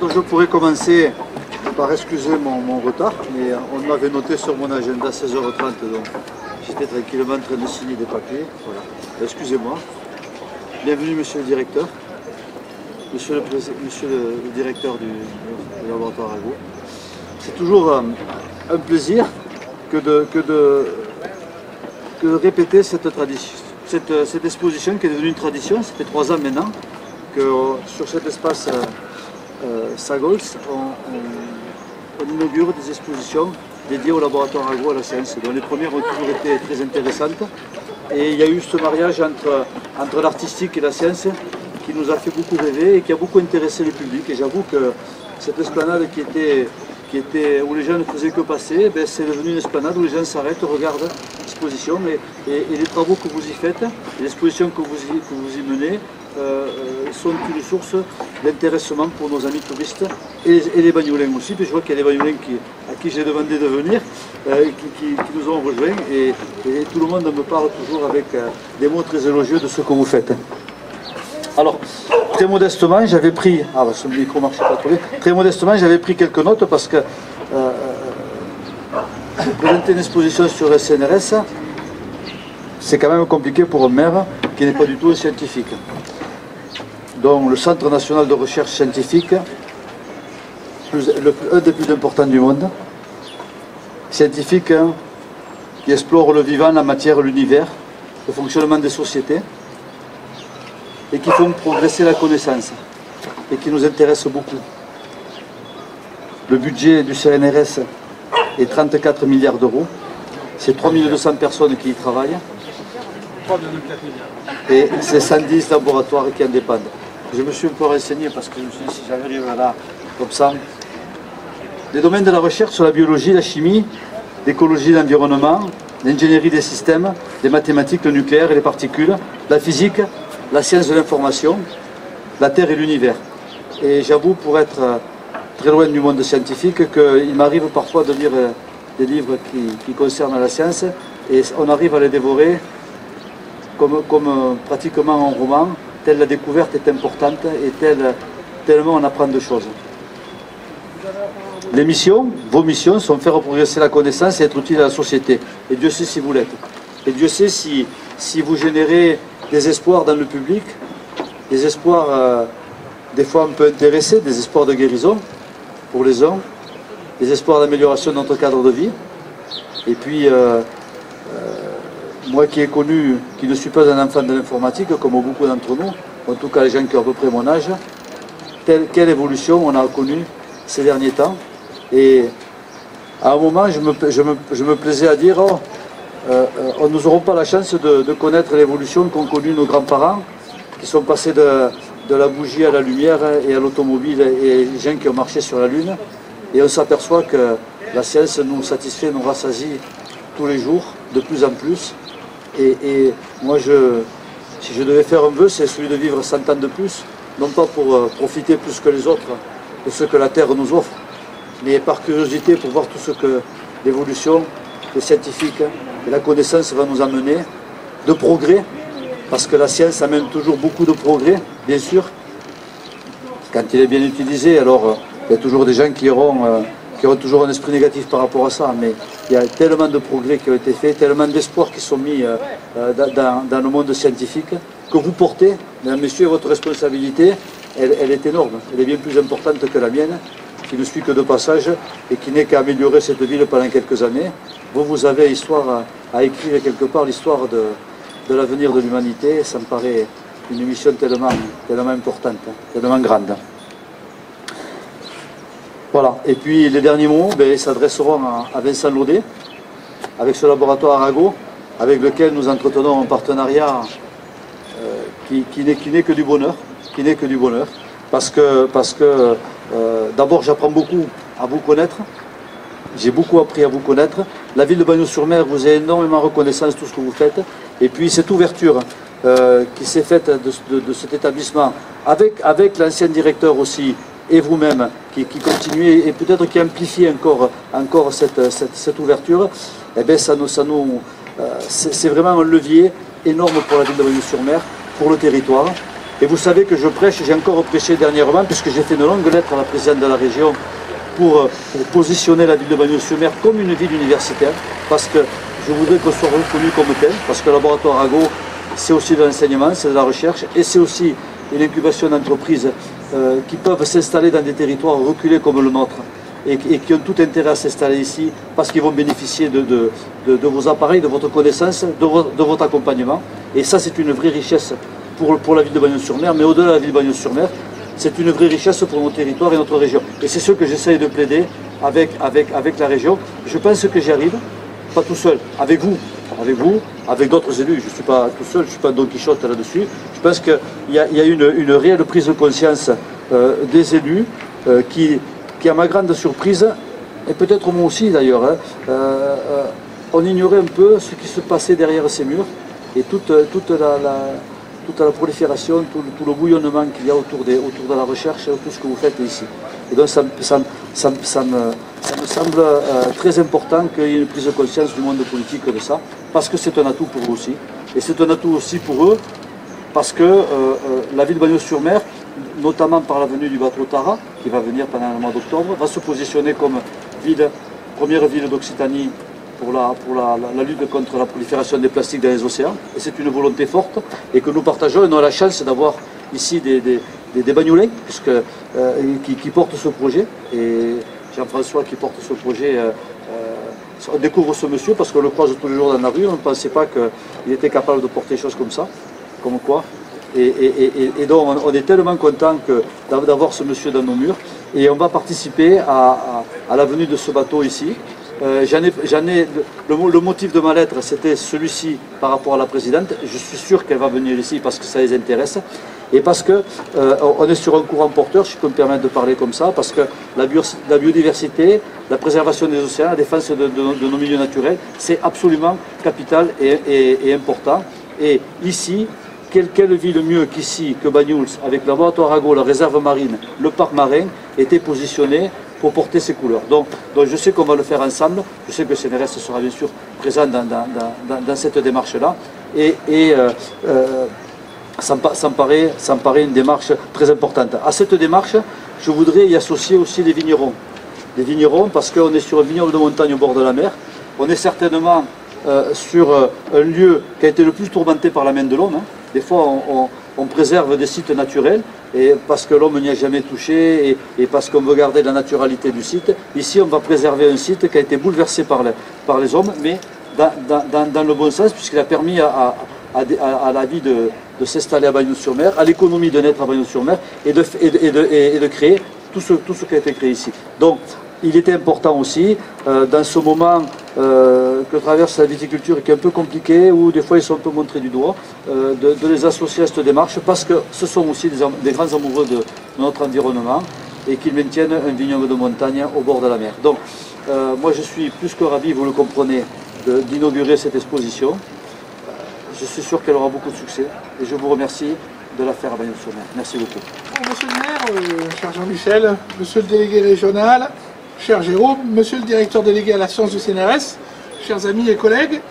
peut-être je pourrais commencer par excuser mon retard, mais on m'avait noté sur mon agenda 16h30, donc j'étais tranquillement en train de signer des papiers. Voilà. Excusez-moi. Bienvenue, monsieur le directeur. Monsieur le directeur du laboratoire Arago. C'est toujours un plaisir que de répéter cette tradition, cette exposition qui est devenue une tradition. Ça fait 3 ans maintenant que sur cet espace Sagols, on inaugure des expositions dédiées au laboratoire Arago à la science. Donc les premières ont toujours été très intéressantes. Et il y a eu ce mariage entre l'artistique et la science qui nous a fait beaucoup rêver et qui a beaucoup intéressé le public. Et j'avoue que cette esplanade où les gens ne faisaient que passer, c'est devenu une esplanade où les gens s'arrêtent, regardent l'exposition et les travaux que vous y faites, l'exposition que vous y menez sont une source d'intéressement pour nos amis touristes et les Bagnolins aussi. Puis je vois qu'il y a des Bagnolins à qui j'ai demandé de venir, qui nous ont rejoints et tout le monde me parle toujours avec des mots très élogieux de ce que vous faites. Alors, très modestement, j'avais pris... Ah, ce micro ne marchait pas trop bien. Très modestement, j'avais pris quelques notes parce que présenter une exposition sur le CNRS, c'est quand même compliqué pour un maire qui n'est pas du tout un scientifique. Donc, le Centre national de recherche scientifique, un des plus importants du monde, scientifique qui explore le vivant, la matière, l'univers, le fonctionnement des sociétés, et qui font progresser la connaissance, et qui nous intéressent beaucoup. Le budget du CNRS est 34 milliards d'euros, c'est 3200 personnes qui y travaillent, et c'est 110 laboratoires qui en dépendent. Je me suis un peu renseigné parce que je me suis dit si j'arrive là, comme ça. Les domaines de la recherche sur la biologie, la chimie, l'écologie, l'environnement, l'ingénierie des systèmes, les mathématiques, le nucléaire et les particules, la physique, la science de l'information, la Terre et l'univers. Et j'avoue, pour être très loin du monde scientifique, qu'il m'arrive parfois de lire des livres qui concernent la science, et on arrive à les dévorer comme pratiquement un roman, telle la découverte est importante et tellement on apprend de choses. Les missions, vos missions, sont faire progresser la connaissance et être utile à la société. Et Dieu sait si vous l'êtes. Et Dieu sait si vous générez des espoirs dans le public, des espoirs des fois un peu intéressés, des espoirs de guérison pour les uns, des espoirs d'amélioration de notre cadre de vie. Et puis, moi qui ne suis pas un enfant de l'informatique, comme beaucoup d'entre nous, en tout cas les gens qui ont à peu près mon âge, quelle évolution on a connue ces derniers temps. Et à un moment, je me plaisais à dire, nous n'aurons pas la chance de connaître l'évolution qu'ont connue nos grands-parents, qui sont passés de la bougie à la lumière et à l'automobile, et les gens qui ont marché sur la Lune. Et on s'aperçoit que la science nous satisfait, nous rassasie tous les jours, de plus en plus. Et moi, si je devais faire un vœu, c'est celui de vivre 100 ans de plus, non pas pour profiter plus que les autres de ce que la Terre nous offre, mais par curiosité pour voir tout ce que l'évolution, les scientifiques et la connaissance va nous amener, de progrès, parce que la science amène toujours beaucoup de progrès, bien sûr. Quand il est bien utilisé, alors il y a toujours des gens qui auront toujours un esprit négatif par rapport à ça, mais il y a tellement de progrès qui ont été faits, tellement d'espoirs qui sont mis dans le monde scientifique, que vous portez, mesdames, messieurs, votre responsabilité, elle est énorme, elle est bien plus importante que la mienne, qui ne suis que de passage et qui n'est qu'à améliorer cette ville pendant quelques années. Vous avez histoire à écrire quelque part l'histoire de l'avenir de l'humanité, ça me paraît une mission tellement importante, tellement grande. Voilà, et puis les derniers mots s'adresseront à Vincent Laudet, avec ce laboratoire Arago, avec lequel nous entretenons un partenariat qui n'est que du bonheur, parce que d'abord j'apprends beaucoup à vous connaître, j'ai beaucoup appris à vous connaître. La ville de Bagnols-sur-Mer vous est énormément reconnaissante de tout ce que vous faites, et puis cette ouverture qui s'est faite de cet établissement, avec l'ancien directeur aussi, et vous-même, qui continuez et peut-être qui amplifiez encore cette ouverture, c'est vraiment un levier énorme pour la ville de Bagnols-sur-Mer, pour le territoire. Et vous savez que je prêche, j'ai encore prêché dernièrement, puisque j'ai fait une longue lettre à la présidente de la région pour positionner la ville de Bagnols-sur-Mer comme une ville universitaire, parce que je voudrais qu'on soit reconnu comme tel, parce que le laboratoire Arago, c'est aussi de l'enseignement, c'est de la recherche, et c'est aussi une incubation d'entreprises qui peuvent s'installer dans des territoires reculés comme le nôtre, et qui ont tout intérêt à s'installer ici, parce qu'ils vont bénéficier de vos appareils, de votre connaissance, de votre accompagnement. Et ça, c'est une vraie richesse pour la ville de Bagnols-sur-Mer, mais au-delà de la ville de Bagnols-sur-Mer, c'est une vraie richesse pour nos territoires et notre région. Et c'est ce que j'essaye de plaider avec la région. Je pense que j'y arrive, pas tout seul, avec vous, avec d'autres élus. Je ne suis pas tout seul, je ne suis pas Don Quichotte là-dessus. Je pense qu'il y a une réelle prise de conscience des élus qui, à ma grande surprise, et peut-être moi aussi d'ailleurs, on ignorait un peu ce qui se passait derrière ces murs et toute la prolifération, tout le bouillonnement qu'il y a autour de la recherche et tout ce que vous faites ici. Et donc ça me semble très important qu'il y ait une prise de conscience du monde politique de ça, parce que c'est un atout pour eux aussi. Et c'est un atout aussi pour eux, parce que la ville de Bagnols-sur-Mer, notamment par la venue du bateau Tara, qui va venir pendant le mois d'octobre, va se positionner comme première ville d'Occitanie pour la lutte contre la prolifération des plastiques dans les océans. Et c'est une volonté forte et que nous partageons. Et nous avons la chance d'avoir ici des Bagnolais qui portent ce projet. Et Jean-François qui porte ce projet, on découvre ce monsieur parce qu'on le croise tous les jours dans la rue. On ne pensait pas qu'il était capable de porter des choses comme ça, comme quoi. Et donc on est tellement content d'avoir ce monsieur dans nos murs. Et on va participer à la venue de ce bateau ici. Le motif de ma lettre, c'était celui-ci par rapport à la présidente. Je suis sûr qu'elle va venir ici parce que ça les intéresse. Et parce qu'on est sur un courant porteur, si je peux me permettre de parler comme ça, parce que la biodiversité, la préservation des océans, la défense de nos milieux naturels, c'est absolument capital et important. Et ici, quelle ville mieux qu'ici, que Bagnols, avec le laboratoire Arago, la réserve marine, le parc marin, était positionné pour porter ces couleurs. Donc je sais qu'on va le faire ensemble, je sais que CNRS sera bien sûr présent dans cette démarche-là, ça me paraît une démarche très importante. À cette démarche, je voudrais y associer aussi les vignerons. Les vignerons, parce qu'on est sur un vignoble de montagne au bord de la mer, on est certainement sur un lieu qui a été le plus tourmenté par la main de l'homme. Des fois, on préserve des sites naturels, et parce que l'homme n'y a jamais touché, et parce qu'on veut garder la naturalité du site. Ici, on va préserver un site qui a été bouleversé par les hommes, mais dans le bon sens, puisqu'il a permis à la vie de s'installer à Bagnols-sur-Mer, à l'économie de naître à Bagnols-sur-Mer, et de créer tout ce qui a été créé ici. Donc, il était important aussi, dans ce moment que traverse la viticulture et qui est un peu compliqué, où des fois ils sont un peu montrés du doigt, de les associer à cette démarche, parce que ce sont aussi des grands amoureux de notre environnement et qu'ils maintiennent un vignoble de montagne au bord de la mer. Donc, moi je suis plus que ravi, vous le comprenez, d'inaugurer cette exposition. Je suis sûr qu'elle aura beaucoup de succès et je vous remercie de la faire à Bagnols-sur-Mer. Merci beaucoup. Monsieur le maire, cher Jean-Michel, monsieur le délégué régional, cher Jérôme, monsieur le directeur délégué à la science du CNRS, chers amis et collègues.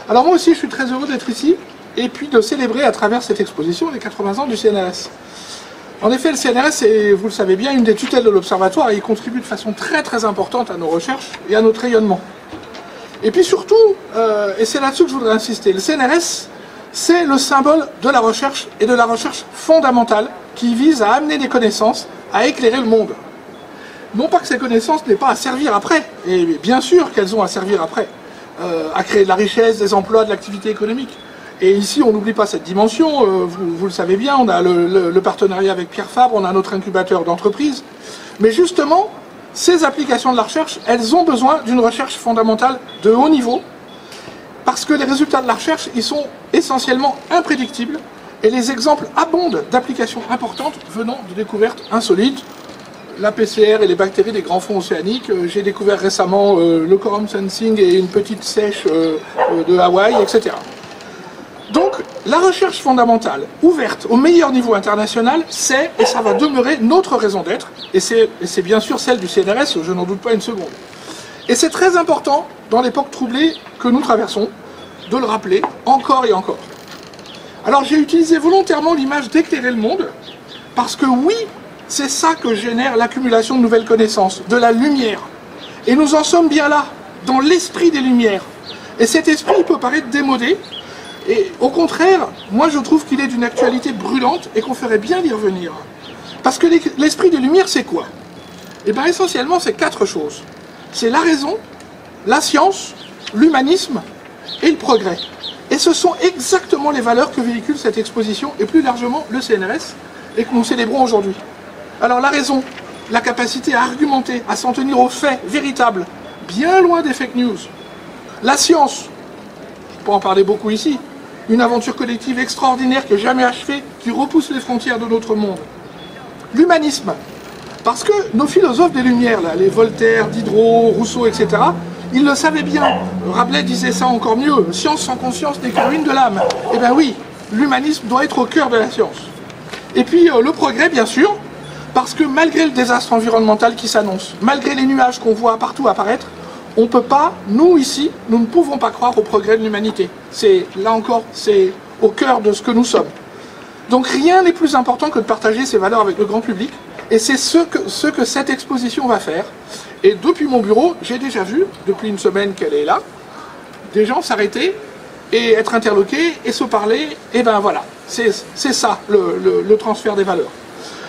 Alors moi aussi je suis très heureux d'être ici et puis de célébrer à travers cette exposition les 80 ans du CNRS. En effet, le CNRS est, vous le savez bien, une des tutelles de l'Observatoire et il contribue de façon très très importante à nos recherches et à notre rayonnement. Et puis surtout, et c'est là-dessus que je voudrais insister, le CNRS, c'est le symbole de la recherche et de la recherche fondamentale qui vise à amener des connaissances, à éclairer le monde. Non pas que ces connaissances n'aient pas à servir après, et bien sûr qu'elles ont à servir après, à créer de la richesse, des emplois, de l'activité économique. Et ici, on n'oublie pas cette dimension, vous le savez bien, on a le partenariat avec Pierre Fabre, on a notre incubateur d'entreprise. Mais justement, ces applications de la recherche, elles ont besoin d'une recherche fondamentale de haut niveau, parce que les résultats de la recherche, ils sont essentiellement imprédictibles, et les exemples abondent d'applications importantes venant de découvertes insolites. La PCR et les bactéries des grands fonds océaniques, j'ai découvert récemment le quorum sensing et une petite sèche de Hawaï, etc. Donc, la recherche fondamentale, ouverte au meilleur niveau international, c'est, et ça va demeurer, notre raison d'être, et c'est bien sûr celle du CNRS, je n'en doute pas une seconde. Et c'est très important, dans l'époque troublée que nous traversons, de le rappeler encore et encore. Alors j'ai utilisé volontairement l'image d'éclairer le monde, parce que oui, c'est ça que génère l'accumulation de nouvelles connaissances, de la lumière. Et nous en sommes bien là, dans l'esprit des Lumières. Et cet esprit il peut paraître démodé, et au contraire, moi je trouve qu'il est d'une actualité brûlante et qu'on ferait bien d'y revenir. Parce que l'esprit des Lumières, c'est quoi? Eh bien essentiellement, c'est 4 choses. C'est la raison, la science, l'humanisme et le progrès. Et ce sont exactement les valeurs que véhicule cette exposition, et plus largement le CNRS, et que nous célébrons aujourd'hui. Alors la raison, la capacité à argumenter, à s'en tenir aux faits véritables, bien loin des fake news. La science, je peux en parler beaucoup ici, une aventure collective extraordinaire qui n'est jamais achevée, qui repousse les frontières de notre monde. L'humanisme, parce que nos philosophes des Lumières, là, les Voltaire, Diderot, Rousseau, etc., ils le savaient bien. Rabelais disait ça encore mieux, science sans conscience n'est que ruine de l'âme. Eh bien oui, l'humanisme doit être au cœur de la science. Et puis le progrès, bien sûr, parce que malgré le désastre environnemental qui s'annonce, malgré les nuages qu'on voit partout apparaître, on ne peut pas, nous ici, nous ne pouvons pas croire au progrès de l'humanité. C'est, là encore, c'est au cœur de ce que nous sommes. Donc rien n'est plus important que de partager ces valeurs avec le grand public, et c'est ce que cette exposition va faire. Et depuis mon bureau, j'ai déjà vu, depuis une semaine qu'elle est là, des gens s'arrêter et être interloqués et se parler, et ben voilà, c'est ça le transfert des valeurs.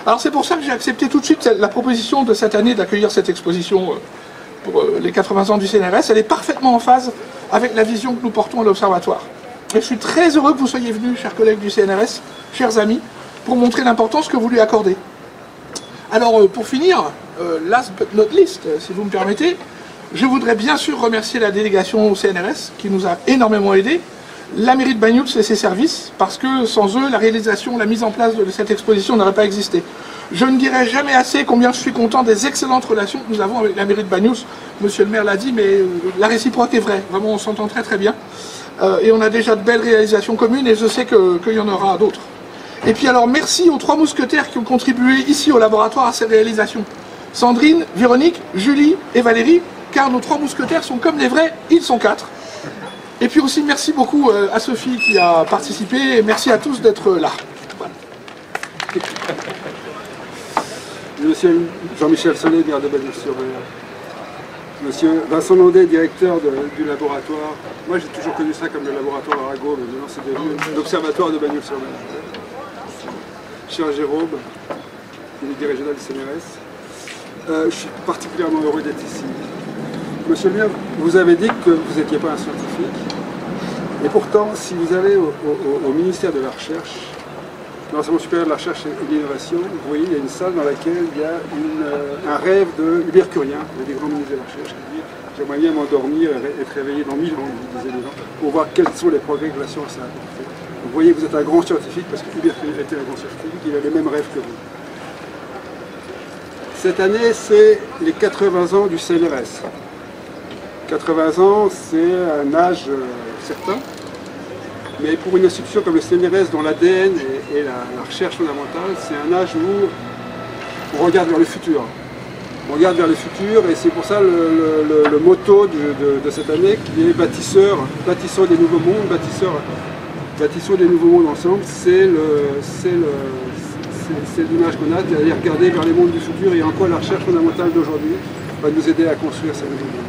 Alors c'est pour ça que j'ai accepté tout de suite la proposition de cette année d'accueillir cette exposition pour les 80 ans du CNRS. Elle est parfaitement en phase avec la vision que nous portons à l'Observatoire. Et je suis très heureux que vous soyez venus, chers collègues du CNRS, chers amis, pour montrer l'importance que vous lui accordez. Alors pour finir, last but not least, si vous me permettez, je voudrais bien sûr remercier la délégation au CNRS qui nous a énormément aidés, la mairie de Banyuls et ses services, parce que sans eux, la réalisation, la mise en place de cette exposition n'aurait pas existé. Je ne dirai jamais assez combien je suis content des excellentes relations que nous avons avec la mairie de Banyuls. Monsieur le maire l'a dit, mais la réciproque est vraie. Vraiment, on s'entend très très bien. Et on a déjà de belles réalisations communes et je sais qu'il y en aura d'autres. Et puis alors, merci aux 3 mousquetaires qui ont contribué ici au laboratoire à ces réalisations. Sandrine, Véronique, Julie et Valérie, car nos 3 mousquetaires sont comme les vrais, ils sont 4. Et puis aussi, merci beaucoup à Sophie qui a participé, et merci à tous d'être là. Voilà. Monsieur Jean-Michel Solé, maire de Banyuls-sur-Mer. Monsieur Vincent Landais, directeur du laboratoire. Moi, j'ai toujours connu ça comme le laboratoire Arago, mais maintenant c'est devenu l'observatoire de Banyuls-sur-Mer. Cher Jérôme, délégué régional du CNRS, je suis particulièrement heureux d'être ici. Monsieur le maire, vous avez dit que vous n'étiez pas un scientifique, et pourtant, si vous allez au ministère de la Recherche, l'enseignement supérieur de la recherche et de l'innovation, vous voyez, il y a une salle dans laquelle il y a un rêve de Hubert Curien, des grands ministres de la recherche, qui dit « J'aimerais bien m'endormir et être réveillé dans 1000 ans, disait les gens, pour voir quels sont les progrès que la science a apportés. » Vous voyez, vous êtes un grand scientifique, parce que Hubert Curien était un grand scientifique, il a les mêmes rêves que vous. Cette année, c'est les 80 ans du CNRS. 80 ans, c'est un âge certain. Mais pour une institution comme le CNRS, dont l'ADN et la recherche fondamentale, c'est un âge où on regarde vers le futur. On regarde vers le futur, et c'est pour ça le motto de cette année qui est bâtissons des nouveaux mondes, bâtissons des nouveaux mondes ensemble. C'est l'image qu'on a, d'aller regarder vers les mondes du futur et en quoi la recherche fondamentale d'aujourd'hui va nous aider à construire ces nouveaux mondes.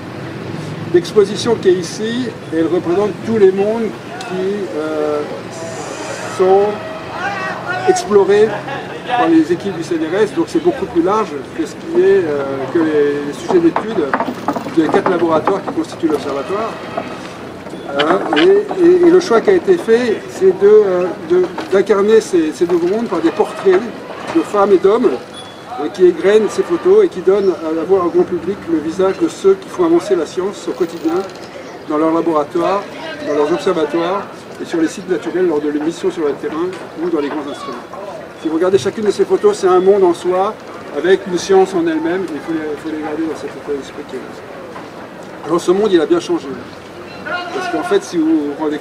L'exposition qui est ici, elle représente tous les mondes qui sont explorés par les équipes du CNRS, donc c'est beaucoup plus large que ce qui est que les sujets d'études des 4 laboratoires qui constituent l'observatoire. Et le choix qui a été fait, c'est d'incarner ces nouveaux mondes par des portraits de femmes et d'hommes qui égrènent ces photos et qui donnent à voir au grand public le visage de ceux qui font avancer la science au quotidien dans leurs laboratoires, dans leurs observatoires et sur les sites naturels lors de leurs missions sur le terrain ou dans les grands instruments. Si vous regardez chacune de ces photos, c'est un monde en soi avec une science en elle-même, il faut les regarder dans cet état d'esprit qui est là. Alors ce monde, il a bien changé. Parce qu'en fait, si vous rendez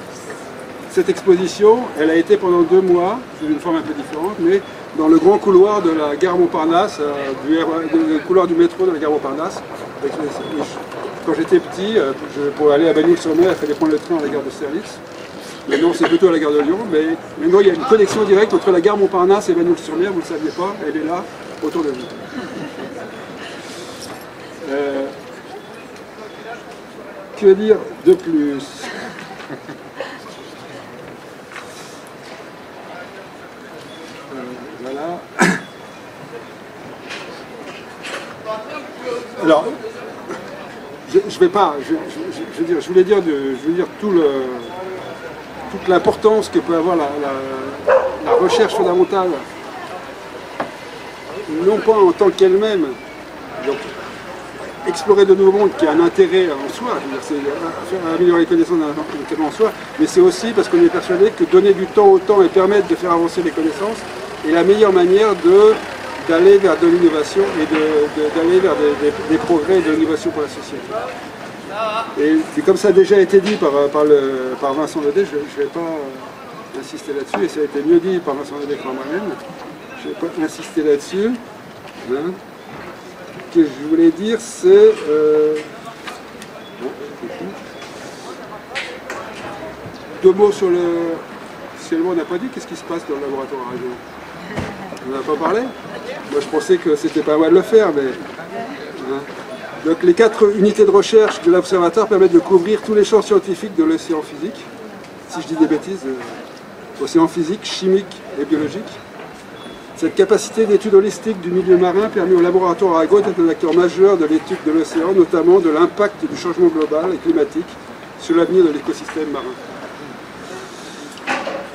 cette exposition, elle a été pendant 2 mois, sous une forme un peu différente, mais dans le grand couloir de la gare Montparnasse, le couloir du métro de la gare Montparnasse. Quand j'étais petit, pour aller à Banyuls-sur-Mer, il fallait prendre le train à la gare de Serlitz. Maintenant, c'est plutôt à la gare de Lyon, mais maintenant, il y a une connexion directe entre la gare Montparnasse et Bagnols-sur-Mer, vous ne le saviez pas, elle est là, autour de vous. Que dire de plus? Voilà. Alors, je vais pas, je voulais dire toute l'importance que peut avoir la recherche fondamentale, non pas en tant qu'elle-même, donc explorer de nouveaux mondes qui a un intérêt en soi, c'est améliorer les connaissances d'un intérêt en soi, mais c'est aussi parce qu'on est persuadé que donner du temps au temps et permettre de faire avancer les connaissances est la meilleure manière d'aller vers de l'innovation et d'aller vers des progrès de l'innovation pour la société. Et comme ça a déjà été dit par Vincent Naudet, je ne vais pas insister là-dessus, et ça a été mieux dit par Vincent Naudet que par moi-même, je ne vais pas insister là-dessus. Hein. Ce que je voulais dire, c'est... deux mots sur le... Si on n'a pas dit, qu'est-ce qui se passe dans le laboratoire à radio? On n'en a pas parlé? Moi je pensais que c'était pas mal de le faire, mais... Hein. Donc les 4 unités de recherche de l'observatoire permettent de couvrir tous les champs scientifiques de l'océan physique. Si je dis des bêtises, océan physique, chimique et biologique. Cette capacité d'étude holistique du milieu marin permet au laboratoire Arago d'être un acteur majeur de l'étude de l'océan, notamment de l'impact du changement global et climatique sur l'avenir de l'écosystème marin.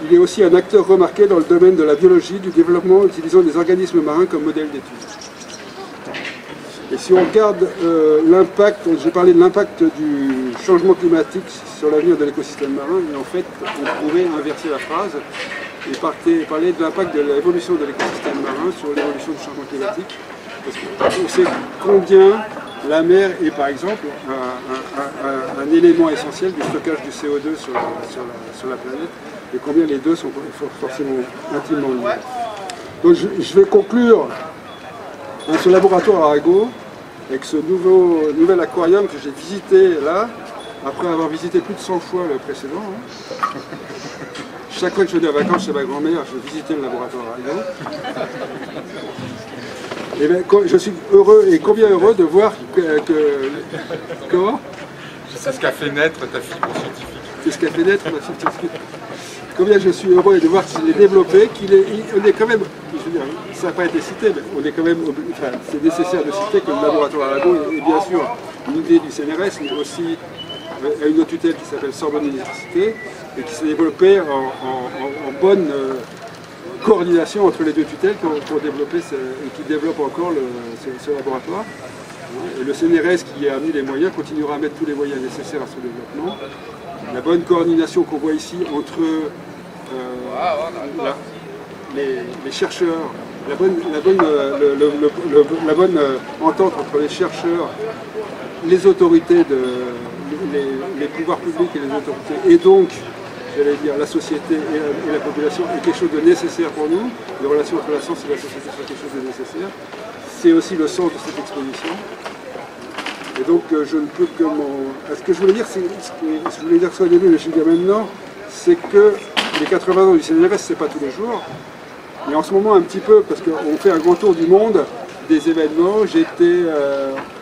Il est aussi un acteur remarqué dans le domaine de la biologie, du développement, utilisant des organismes marins comme modèle d'étude. Et si on regarde l'impact, j'ai parlé de l'impact du changement climatique sur l'avenir de l'écosystème marin, et en fait, on pourrait inverser la phrase et parler de l'impact de l'évolution de l'écosystème marin sur l'évolution du changement climatique. Parce qu'on sait combien la mer est, par exemple, un élément essentiel du stockage du CO2 sur la planète, et combien les deux sont forcément intimement liés. Donc je vais conclure ce laboratoire Arago avec ce nouvel aquarium que j'ai visité là, après avoir visité plus de 100 fois le précédent. Hein. Chaque fois que je venais en vacances chez ma grand-mère, je visitais le laboratoire Arago. Et bien, je suis heureux, et combien heureux de voir que comment? C'est ce qu'a fait naître ta fibre scientifique. C'est ce qu'a fait naître ma fibre scientifique. Combien je suis heureux de voir qu'il est développé, on est quand même, je veux dire, ça n'a pas été cité, mais on est quand même, enfin, c'est nécessaire de citer que le laboratoire Arago est bien sûr une idée du CNRS, mais aussi à une autre tutelle qui s'appelle Sorbonne Université, et qui s'est développée en bonne coordination entre les deux tutelles qui ont développé et qui développent encore ce laboratoire. Et le CNRS qui a mis les moyens continuera à mettre tous les moyens nécessaires à ce développement. La bonne coordination qu'on voit ici entre les chercheurs, la bonne entente entre les chercheurs, les autorités, les pouvoirs publics et les autorités, et donc, j'allais dire, la société et la population est quelque chose de nécessaire pour nous. Les relations entre la science et la société sont quelque chose de nécessaire. C'est aussi le sens de cette exposition. Et donc, je ne peux que ce que je voulais dire, ce que je voulais dire au début, mais je le dis maintenant, c'est que les 80 ans du CNRS, c'est pas tous les jours. Mais en ce moment, un petit peu, parce qu'on fait un grand tour du monde, des événements. J'étais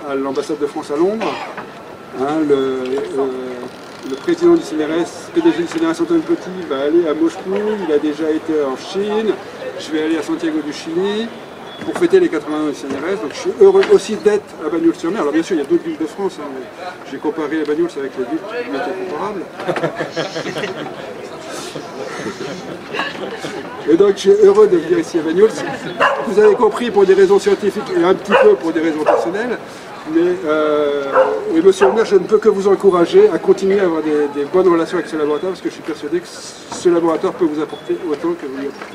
à l'ambassade de France à Londres. Hein, le président du CNRS, PDG du CNRS, Antoine Petit, va aller à Moscou. Il a déjà été en Chine. Je vais aller à Santiago du Chili pour fêter les 80 ans du CNRS. Donc je suis heureux aussi d'être à Bagnols-sur-Mer. Alors bien sûr, il y a d'autres villes de France. Hein, j'ai comparé les Bagnols avec les villes qui étaient comparables. Et donc je suis heureux de venir ici à Bagnols. Vous avez compris, pour des raisons scientifiques et un petit peu pour des raisons personnelles. Mais monsieur le maire, je ne peux que vous encourager à continuer à avoir des bonnes relations avec ce laboratoire, parce que je suis persuadé que ce laboratoire peut vous apporter autant que vous lui apportez.